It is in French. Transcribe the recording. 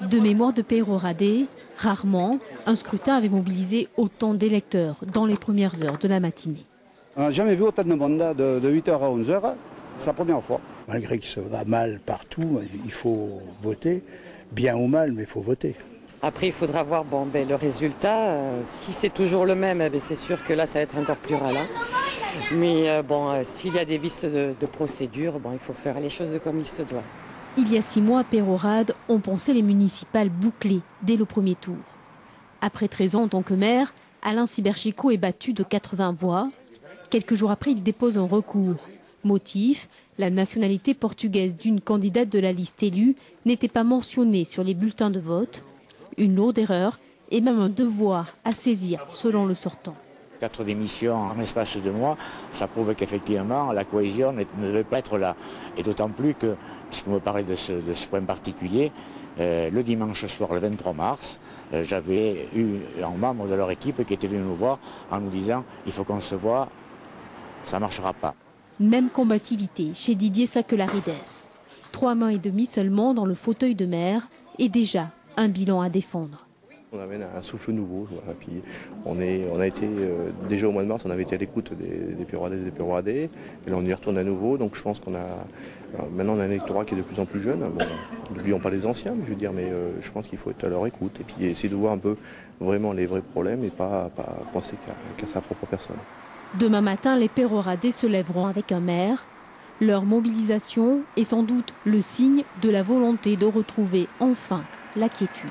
De mémoire de Peyrehorade, rarement un scrutin avait mobilisé autant d'électeurs dans les premières heures de la matinée. On n'a jamais vu autant de monde de 8h à 11h, c'est la première fois. Malgré que ça va mal partout, il faut voter, bien ou mal, mais il faut voter. Après, il faudra voir le résultat. Si c'est toujours le même, c'est sûr que là, ça va être encore plus ralent. Mais s'il y a des vices de procédure, il faut faire les choses comme il se doit. Il y a 6 mois, à Peyrehorade, on pensait les municipales bouclées dès le premier tour. Après 13 ans en tant que maire, Alain Cyberchico est battu de 80 voix. Quelques jours après, il dépose un recours. Motif, la nationalité portugaise d'une candidate de la liste élue n'était pas mentionnée sur les bulletins de vote. Une lourde erreur et même un devoir à saisir selon le sortant. 4 démissions en l'espace de mois, ça prouve qu'effectivement la cohésion ne devait pas être là. Et d'autant plus que, puisque vous me parlez de ce point particulier, le dimanche soir, le 23 mars, j'avais eu un membre de leur équipe qui était venu nous voir en nous disant « il faut qu'on se voit, ça ne marchera pas ». Même combativité chez Didier Sakelarides. 3 mains et demie seulement dans le fauteuil de maire et déjà un bilan à défendre. On amène un souffle nouveau. Voilà. Puis on a été, déjà au mois de mars, on avait été à l'écoute des Peyrehorades et des Peyrehorades. Et là, on y retourne à nouveau. Donc je pense qu'on a maintenant on a un électorat qui est de plus en plus jeune. Bon, n'oublions pas les anciens, mais je pense qu'il faut être à leur écoute et puis essayer de voir un peu vraiment les vrais problèmes et pas penser qu'à sa propre personne. Demain matin, les Peyrehorades se lèveront avec un maire. Leur mobilisation est sans doute le signe de la volonté de retrouver enfin la quiétude.